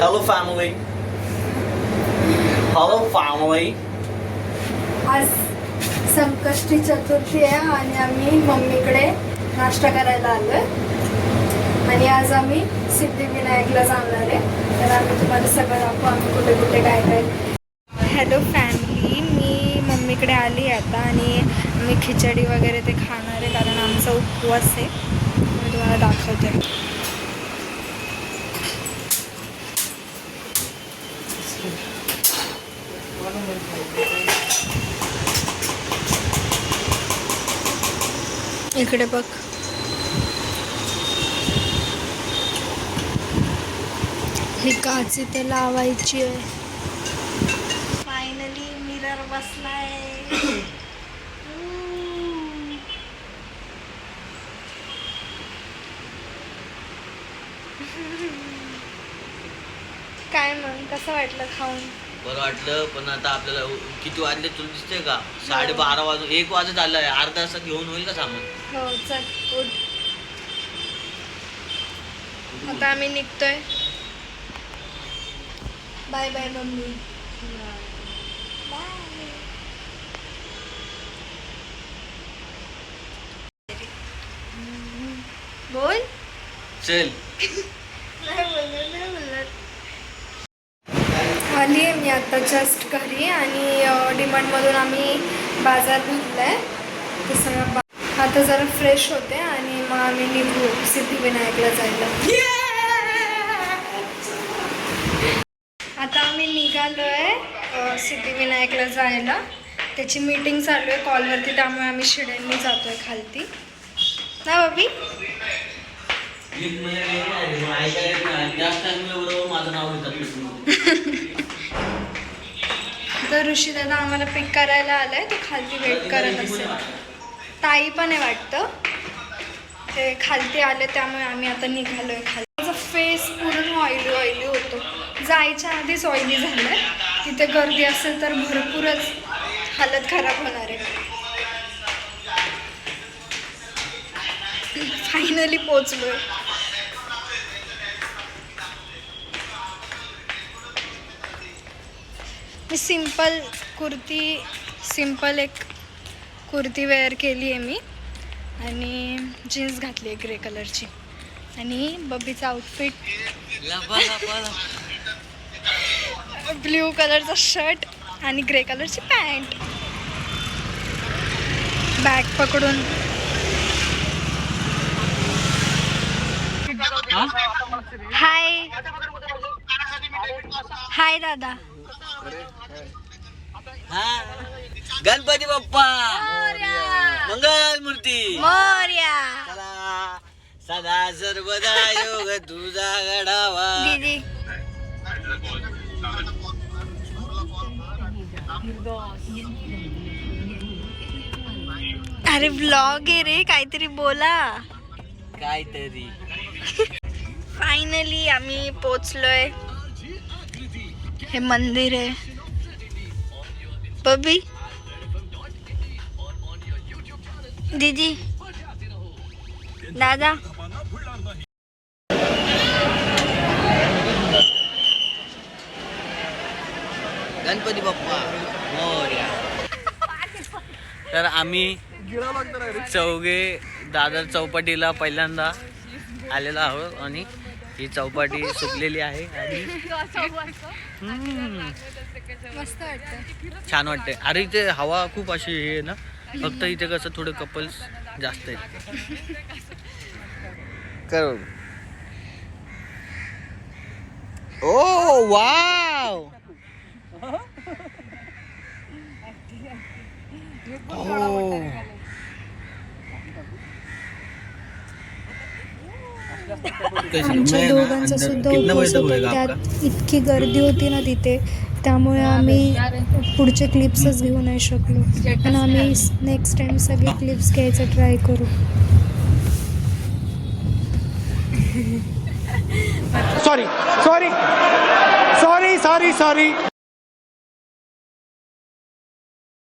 Hello family. Hello family. आज संकष्टी चतुर्थी आहे आणि आम्ही मम्मीकडे नाश्ता करायला आलोय आणि आज आम्ही सिद्धिविनायकला जाणार आहे. तर आम्ही तुम्हाला सगळं दाखवू आम्ही कुठे कुठे काय काय. हॅलो फॅमिली, मी मम्मीकडे आली आता आणि मी खिचडी वगैरे ते खाणार आहे कारण आमचा उपवास आहे. मी तुम्हाला दाखवते. इकडे बघ, ही काच इथे लावायची आहे. फायनली मिरर बसलाय. काय मग कसं वाटलं खाऊन? बरं वाटलं, पण आता आपल्याला किती वाजले तुला दिसतंय का? 12:30 वाजून 1 वाजत आलाय. अर्धा तासात घेऊन होईल का सामान? हो चल गुड. आता आम्ही निघतोय. Bye bye mummy. बोल. चल. आली आहे मी आता जस्ट घरी आणि डिमांडमधून आम्ही बाजार भरलाय. ते सगळं आता जरा फ्रेश होते आणि मग आम्ही निघू सिद्धिविनायकला जायला. आता आम्ही निघालोय सिद्धिविनायकला जायला. त्याची मीटिंग चालू आहे कॉलवरती, त्यामुळे आम्ही शिड्यांनी जातोय खालती ना बाबी. तर ऋषी दादा आम्हाला पिक करायला आलाय. तो खालती वेट करत असेल. ताई पण आहे वाटतं. ते खालती आले त्यामुळे आम्ही आता निघालोय खाली. माझा फेस पूर्ण ऑइली होतो. जायच्या आधीच ऑइली झालं. तिथे गर्दी असेल तर भरपूरच हालत खराब होणार आहे. फायनली पोचलोय. मी सिंपल एक कुर्ती वेअर केली आहे मी आणि जीन्स घातली आहे ग्रे कलरची आणि बब्बीचा आउटफिट ब्ल्यू कलरचा शर्ट आणि ग्रे कलरची पॅन्ट. बॅग पकडून हाय हाय दादा. गणपती बाप्पा मंगल मूर्ती मोरया. सदा सर्वदा योग तुझा घडावा. दीदी अरे व्लॉग आहे रे, काहीतरी बोला. काहीतरी. फायनली आम्ही पोचलोय. हे मंदिर आहे. बबी दीदी दादा गणपती बाप्पा मोरया. तर आम्ही चौघे दादर चौपाटीला पहिल्यांदा आलेलो आहोत आणि ही चौपाटी सुकलेली आहे आणि मस्त वाटतं, छान वाटते. अरे इथे हवा खूप अशी हे ना, फक्त इथे कसं थोडं कपल्स जास्त आहेत. कर. ओ वाव. आमच्या दोघांचा सुद्धा उपवास होता. त्यात इतकी गर्दी होती ना तिथे, त्यामुळे आम्ही पुढचे क्लिप्सच घेऊ नाही शकलो. पण आम्ही नेक्स्ट टाइम सगळे क्लिप्स घ्यायचं ट्राय करू. सॉरी